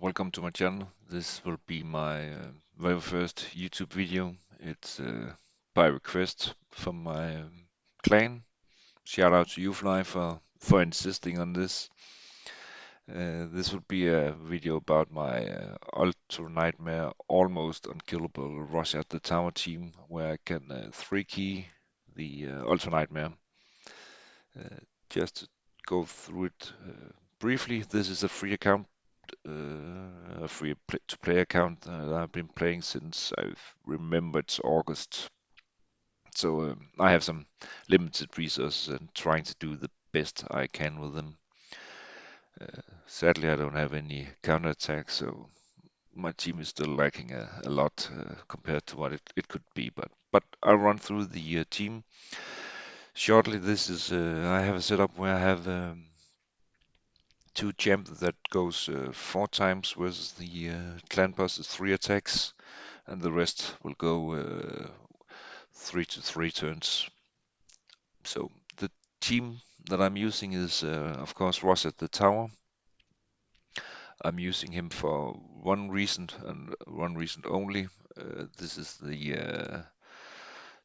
Welcome to my channel. This will be my very first YouTube video. It's by request from my clan. Shout out to you, Fly, for insisting on this. This will be a video about my Ultra Nightmare, almost unkillable Roshcard the Tower team, where I can 3-key the Ultra Nightmare. Uh, just to go through it briefly, this is a free account, a free to play account that I've been playing since I remember it's August. So I have some limited resources and trying to do the best I can with them. Sadly, I don't have any counterattack, so my team is still lacking a lot compared to what it could be. But I'll run through the team shortly. This is I have a setup where I have two champions that goes 4 times versus the clan boss's 3 attacks, and the rest will go 3 to 3 turns. So the team that I'm using is, of course, Roshcard the Tower. I'm using him for one reason and one reason only. This is the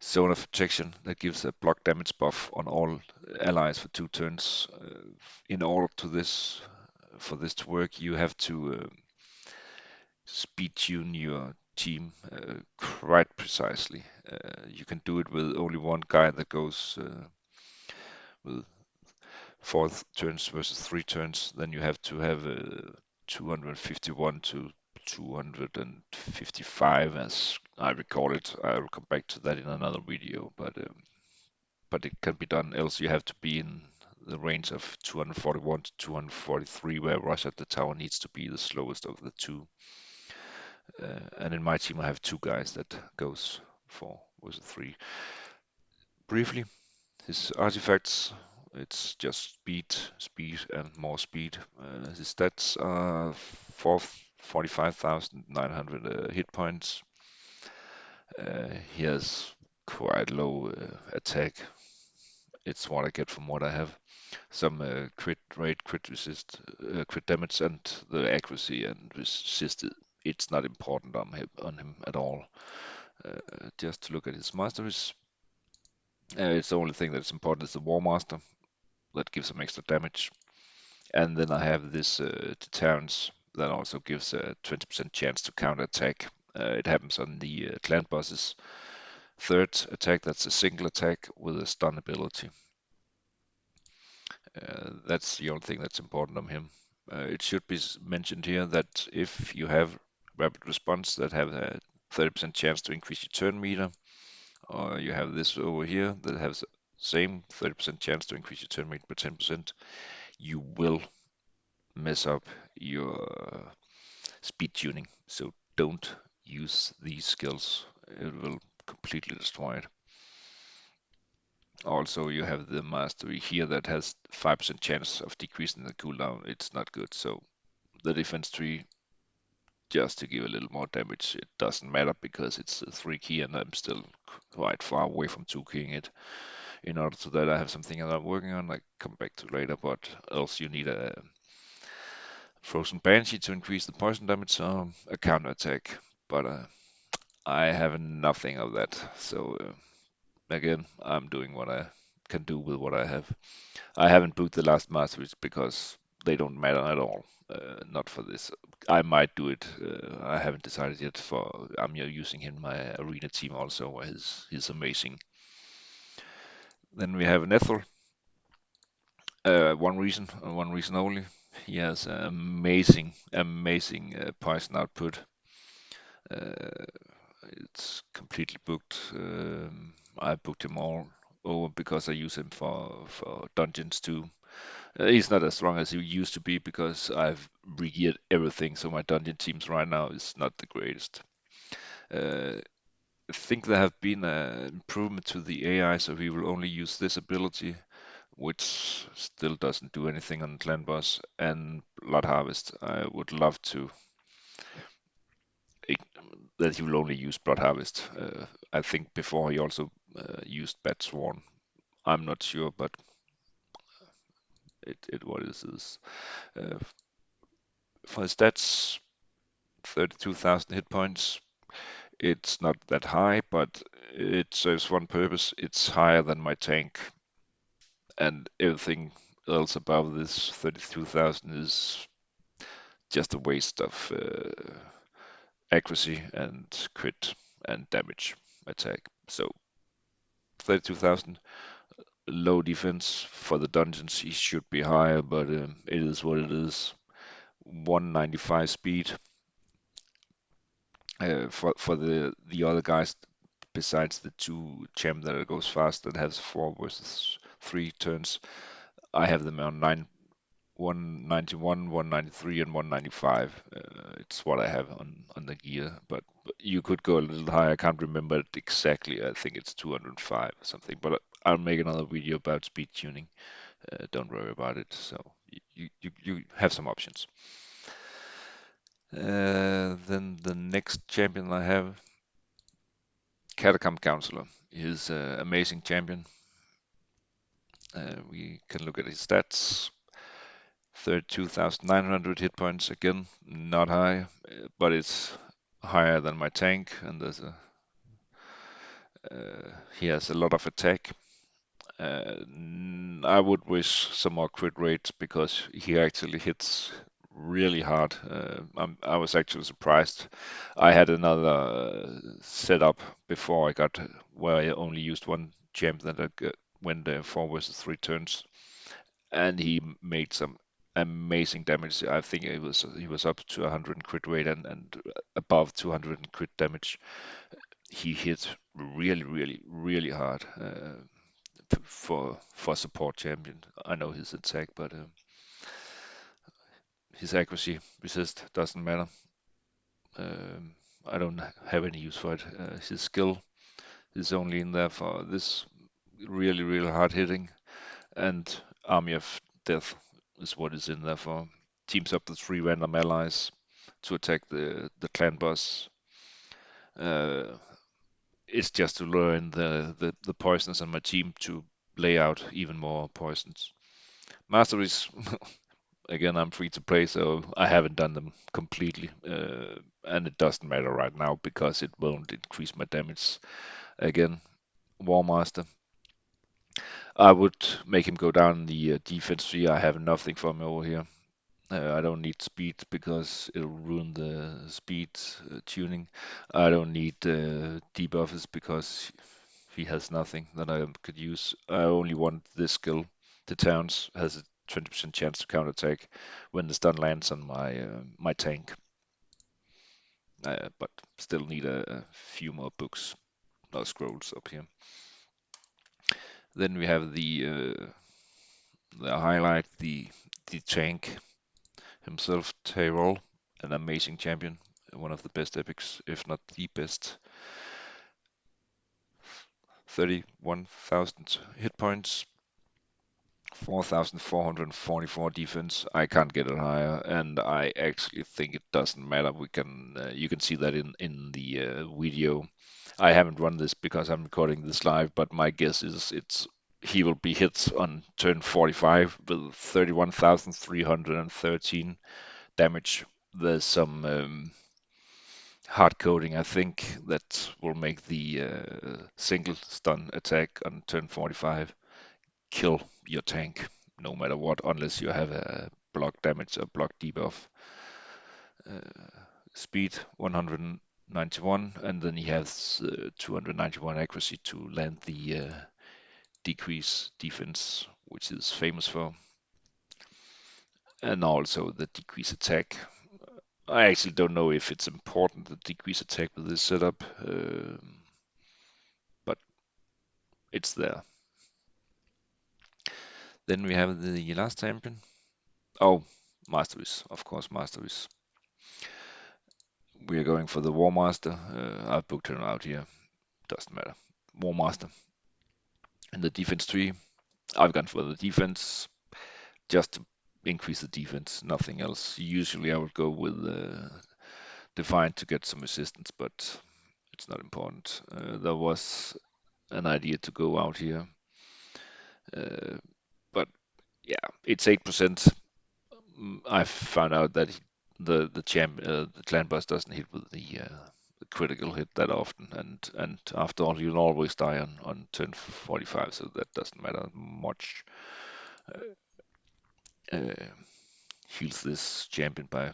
zone of protection that gives a block damage buff on all allies for 2 turns. In order for this to work, you have to speed tune your team quite precisely. You can do it with only one guy that goes with 4 turns versus 3 turns. Then you have to have 251 to 255, as I recall it. I will come back to that in another video, but it can be done. Else you have to be in the range of 241 to 243, where Roshcard the Tower needs to be the slowest of the two. And in my team, I have 2 guys that goes 4 versus 3. Briefly, his artifacts, it's just speed, and more speed. His stats are 45,900 hit points. He has quite low attack. It's what I get from what I have. Some crit rate, crit resist, crit damage, and the accuracy and resist. It's not important on him at all. Just to look at his masteries. It's the only thing that's important is the War Master that gives some extra damage. And then I have this Deterrence that also gives a 20% chance to counterattack. It happens on the clan boss's third attack. That's a single attack with a stun ability. That's the only thing that's important on him. It should be mentioned here that if you have rapid response that have a 30% chance to increase your turn meter, or you have this over here that has the same 30% chance to increase your turn meter by 10%, you will mess up your speed tuning. So don't use these skills. It will completely destroy it. Also, you have the mastery here that has 5% chance of decreasing the cooldown. It's not good. So the defense tree, just to give a little more damage, it doesn't matter because it's a 3-key and I'm still quite far away from 2-keying it. In order to that, I have something that I'm working on. I come back to later, but else you need a Frozen Banshee to increase the poison damage, a counter attack. But I have nothing of that. So again, I'm doing what I can do with what I have. I haven't booked the last masteries because they don't matter at all. Not for this. I might do it. I haven't decided yet. I'm using him in my arena team also, where he's amazing. Then we have Nethel. One reason, and one reason only. He has amazing poison output. Uh, it's completely booked. I booked him all over because I use him for dungeons too. He's not as strong as he used to be because I've re-geared everything, so my dungeon teams right now is not the greatest. I think there have been an improvement to the AI, so he will only use this ability, which still doesn't do anything on Clan Boss, and Blood Harvest. I would love to that he will only use Blood Harvest. I think before he also used Bat Sworn. I'm not sure, but it what is this? Uh, for his stats, 32,000 hit points. It's not that high, but it serves one purpose. It's higher than my tank, and everything else above this 32,000 is just a waste of accuracy and crit and damage attack. So 32,000, low defense for the dungeons. He should be higher, but it is what it is. 195 speed. For the other guys, besides the two champ that goes fast and has 4 versus 3 turns, I have them on 191, 193, and 195. It's what I have on the gear, but you could go a little higher. I can't remember it exactly. I think it's 205 or something. But I'll make another video about speed tuning. Don't worry about it. So you have some options. Then the next champion I have, Catacomb Councilor. He's an amazing champion. We can look at his stats. 32,900 hit points, again, not high, but it's higher than my tank, and he has a lot of attack. I would wish some more crit rates because he actually hits really hard. I was actually surprised. I had another setup before I got where I only used one champ that went 4 versus 3 turns, and he made some amazing damage. I think he was up to 100 crit rate and above 200 crit damage. He hit really, really, really hard for support champion. I know his attack, but his accuracy resist doesn't matter. I don't have any use for it. His skill is only in there for this really, really hard hitting, and Army of Death is what is in there for. Teams up to 3 random allies to attack the clan boss. Uh, it's just to learn the poisons on my team to lay out even more poisons. Masteries, again, I'm free to play, so I haven't done them completely, and it doesn't matter right now because it won't increase my damage. Again, War Master, I would make him go down the defense tree. I have nothing for him over here. I don't need speed because it'll ruin the speed tuning. I don't need debuffs because he has nothing that I could use. I only want this skill. The Towns has a 20% chance to counterattack when the stun lands on my tank. But still need a few more books or scrolls up here. Then we have the highlight, the tank himself, Tayrel, an amazing champion, one of the best epics, if not the best. 31,000 hit points, 4,444 defense. I can't get it higher, and I actually think it doesn't matter. You can see that in the video. I haven't run this because I'm recording this live, but my guess is he will be hit on turn 45 with 31,313 damage. There's some hard coding, I think, that will make the single stun attack on turn 45 kill your tank, no matter what, unless you have a block damage or block debuff. Uh, Speed 191, and then he has 291 accuracy to land the decrease defense, which is famous for, and also the decrease attack. I actually don't know if it's important to decrease attack with this setup, but it's there. Then we have the last champion. Oh, masteries, of course, masteries. We are going for the War Master. I've booked him out here. Doesn't matter. War Master. And the defense tree. I've gone for the defense just to increase the defense, nothing else. Usually I would go with Defiant to get some resistance, but it's not important. There was an idea to go out here. But yeah, it's 8%. I found out that the clan boss doesn't hit with the critical hit that often, and after all, you'll always die on turn 45, so that doesn't matter much. Uh, Heals this champion by.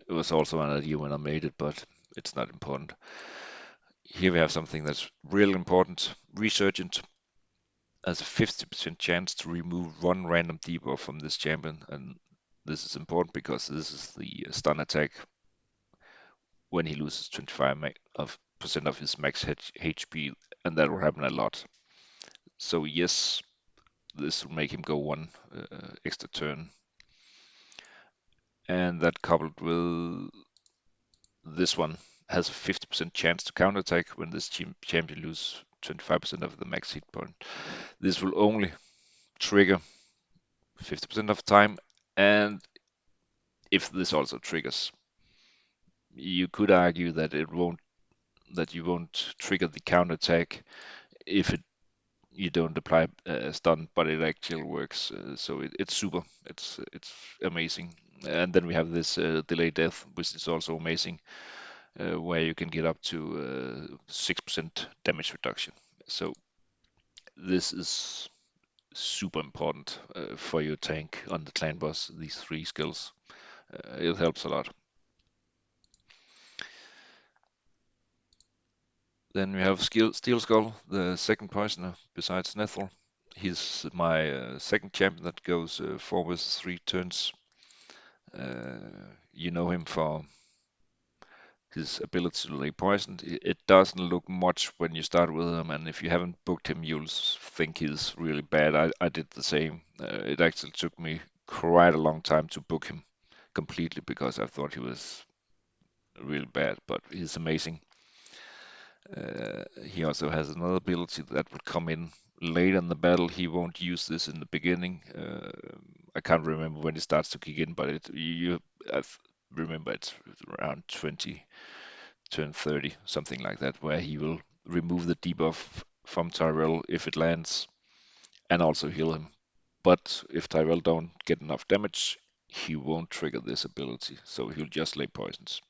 It was also an idea when I made it, but it's not important. Here we have something that's really important. Resurgent has a 50% chance to remove one random debuff from this champion, and this is important because this is the stun attack when he loses 25% of his max HP, and that will happen a lot. So yes, this will make him go one extra turn, and that coupled with this one has a 50% chance to counterattack when this champion loses 25% of the max hit point. This will only trigger 50% of the time, and if this also triggers, you could argue that you won't trigger the counterattack if you don't apply stun, but it actually works. So it's super. It's amazing. And then we have this delay death, which is also amazing, where you can get up to 6% damage reduction. So this is super important for your tank on the clan boss. These three skills, it helps a lot. Then we have Steelskull, the second poisoner besides Nethel. He's my second champion that goes 4 with 3 turns. You know him for his ability to lay poison. It doesn't look much when you start with him, and if you haven't booked him, you'll think he's really bad. I did the same. It actually took me quite a long time to book him completely because I thought he was really bad, but he's amazing. He also has another ability that will come in late in the battle. He won't use this in the beginning. I can't remember when it starts to kick in, but I remember it's around 20, turn 30, something like that, where he will remove the debuff from Tayrel if it lands, and also heal him. But if Tayrel don't get enough damage, he won't trigger this ability, so he'll just lay poisons.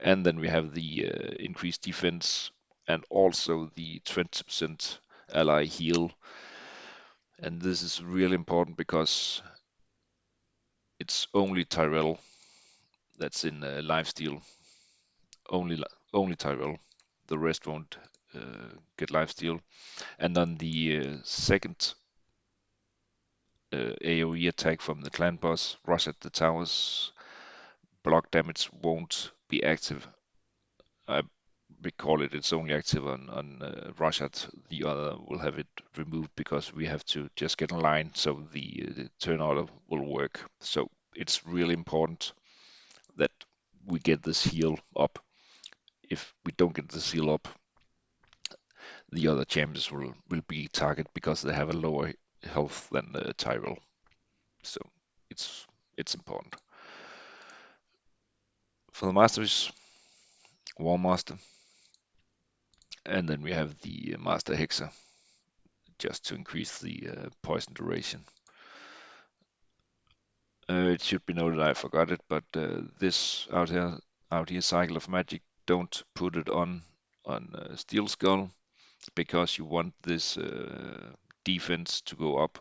And then we have the increased defense and also the 20% ally heal. And this is really important because it's only Tayrel that's in lifesteal. Only only Tayrel. The rest won't get lifesteal. And on the second AoE attack from the clan boss, Roshcard the Tower's block damage won't be active. I recall it's only active on Roschard. The other will have it removed because we have to just get in line so the turn order will work. So it's really important that we get this heal up. If we don't get this heal up, the other champions will be target because they have a lower health than Tyrell. So it's it's important. For the masteries, War Master, and then we have the Master Hexer just to increase the poison duration. It should be noted I forgot it, but this out here cycle of magic, don't put it on Steelskull because you want this defense to go up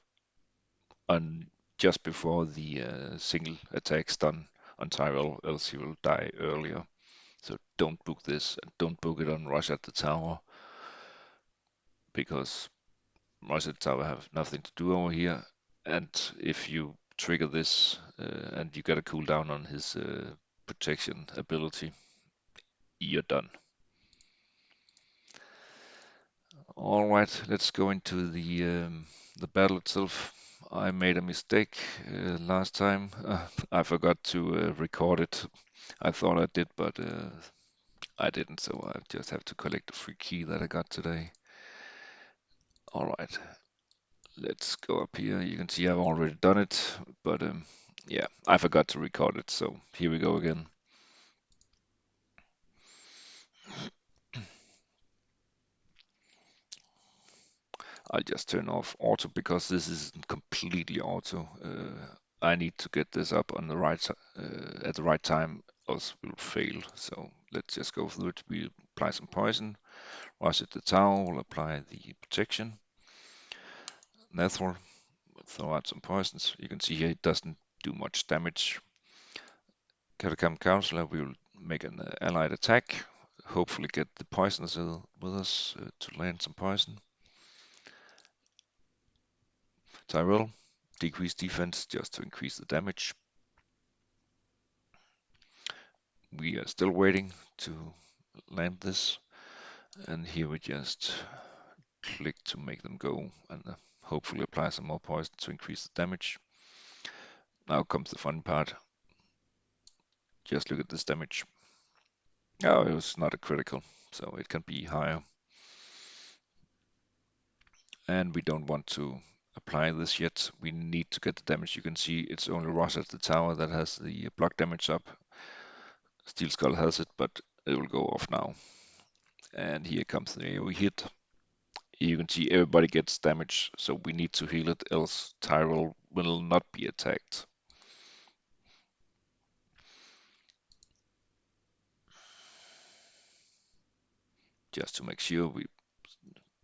on just before the single attack's done on Tyrell, else he will die earlier. So don't book this and don't book it on Roshcard the Tower because Roshcard the Tower have nothing to do over here. And if you trigger this and you get a cooldown on his protection ability, you're done. All right, let's go into the battle itself. I made a mistake last time. I forgot to record it. I thought I did, but I didn't, so I just have to collect the free key that I got today. All right, let's go up here. You can see I've already done it, but yeah, I forgot to record it, so here we go again. I'll just turn off auto because this isn't completely auto. I need to get this up on the right at the right time, else we'll fail. So let's just go through it. We'll apply some poison. Roshcard the Tower will apply the protection. Nethril will throw out some poisons. You can see here it doesn't do much damage. Catacomb Councilor will make an allied attack. Hopefully get the poisoners with us to land some poison. Tayrel, decrease defense just to increase the damage. We are still waiting to land this, and here we just click to make them go and hopefully apply some more poison to increase the damage. Now comes the fun part. Just look at this damage. Oh, it was not a critical, so it can be higher. And we don't want to apply this yet. We need to get the damage. You can see it's only Roshcard the Tower that has the block damage up. Steelskull has it, but it will go off now. And here comes the AoE hit. You can see everybody gets damage, so we need to heal it, else Tayrel will not be attacked. Just to make sure, we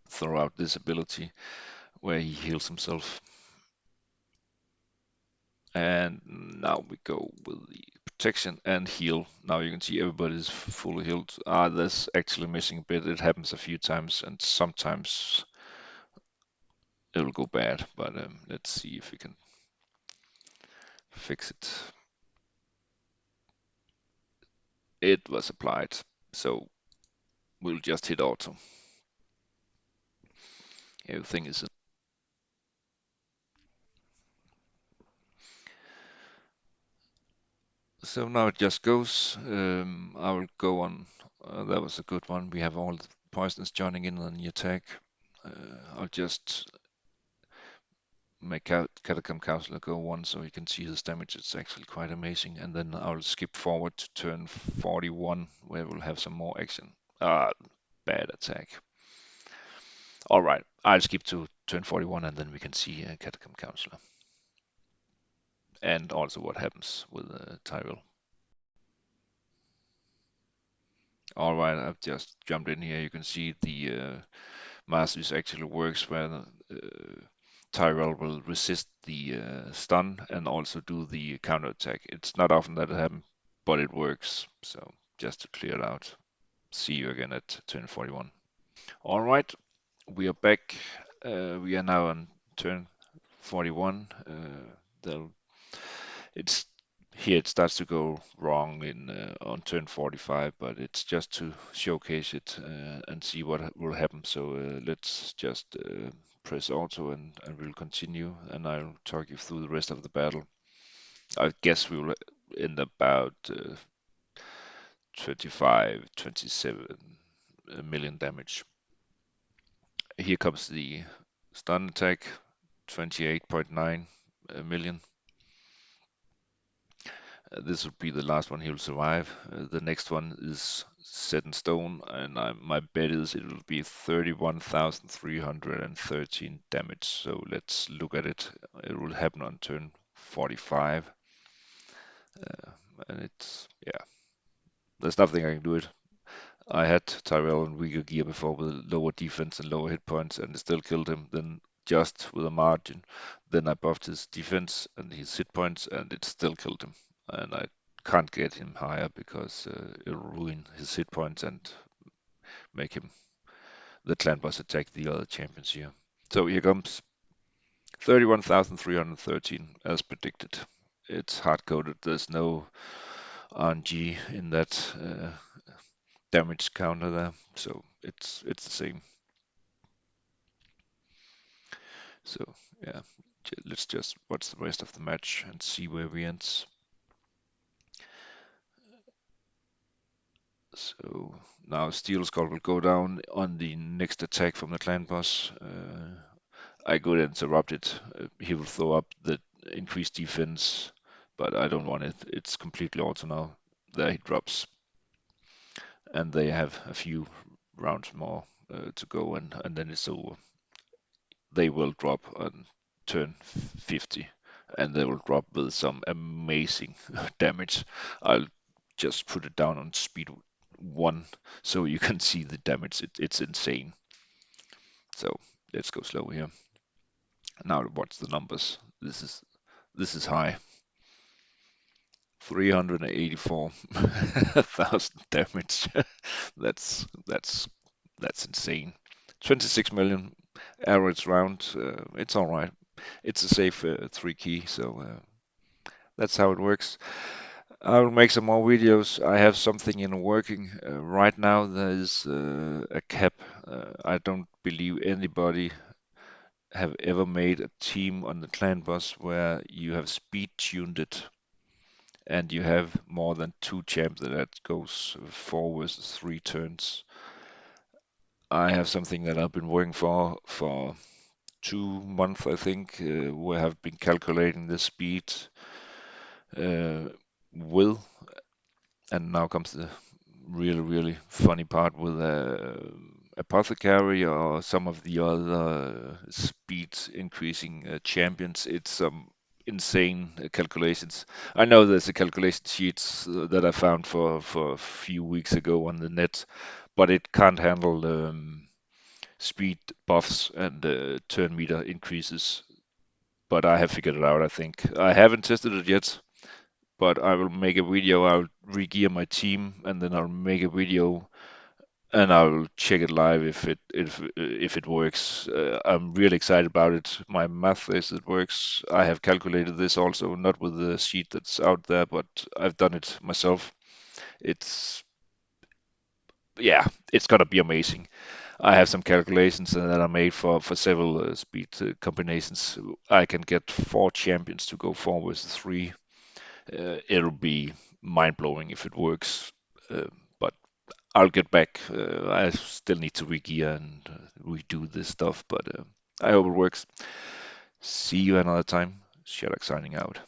throw out this ability where he heals himself. And now we go with the protection and heal. Now you can see everybody's fully healed. That's actually missing a bit. It happens a few times, and sometimes it will go bad, but let's see if we can fix it. It was applied, so we'll just hit auto. Everything is in. So now it just goes. I will go on. That was a good one. We have all the poisons joining in on the attack. I'll just make out Catacomb Councilor go one so you can see his damage. It's actually quite amazing. And then I'll skip forward to turn 41 where we'll have some more action. Bad attack. All right, I'll skip to turn 41 and then we can see Catacomb Councilor. And also what happens with Tayrel. All right, I've just jumped in here. You can see the masteries actually works where Tyrell will resist the stun and also do the counter attack. It's not often that it happens, but it works. So just to clear it out. See you again at turn 41. All right, we are back. We are now on turn 41. It's here it starts to go wrong in on turn 45, but it's just to showcase it and see what will happen. So let's just press auto and we'll continue, and I'll talk you through the rest of the battle. I guess we will end about 25, 27 million damage. Here comes the stun attack, 28.9 million. This will be the last one he'll survive. The next one is set in stone, and my bet is it will be 31,313 damage. So let's look at it. It will happen on turn 45. And it's, yeah, there's nothing I can do it. I had Tayrel in weaker gear before with lower defense and lower hit points, and it still killed him. Then just with a margin. Then I buffed his defense and his hit points, and it still killed him. And I can't get him higher because it'll ruin his hit points and make him the clan boss attack the other champions here. So here comes 31,313 as predicted. It's hard coded. There's no RNG in that damage counter there, so it's the same. So yeah, let's just watch the rest of the match and see where we end. So now Steelskull will go down on the next attack from the clan boss. I could interrupt it. He will throw up the increased defense, but I don't want it. It's completely auto now. There he drops, and they have a few rounds more to go, and then it's over. They will drop on turn 50 and they will drop with some amazing damage. I'll just put it down on speed 1 so you can see the damage. It's insane. So let's go slow here. Now watch the numbers. This is high. 384,000 damage. That's that's insane. 26 million average round. It's all right. It's a safe 3 key, so that's how it works. I will make some more videos. I have something in working right now. There is a cap. I don't believe anybody have ever made a team on the clan boss where you have speed tuned it and you have more than 2 champs that goes 4 versus 3 turns. I have something that I've been working for 2 months, I think. We have been calculating the speed uh, with, and now comes the really, really funny part with Apothecary or some of the other speed increasing champions. It's some insane calculations. I know there's a calculation sheets that I found for a few weeks ago on the net, but it can't handle speed buffs and turn meter increases. But I have figured it out, I think. I haven't tested it yet, but I will make a video. I'll re-gear my team, and then I'll make a video and I'll check it live if it works. I'm really excited about it. My math says it works. I have calculated this also, not with the sheet that's out there, but I've done it myself. It's yeah, it's gonna be amazing. I have some calculations that I made for several speed combinations. I can get 4 champions to go 4 versus 3. It'll be mind blowing if it works. But I'll get back. I still need to re-gear and redo this stuff, but I hope it works. See you another time. Shellac signing out.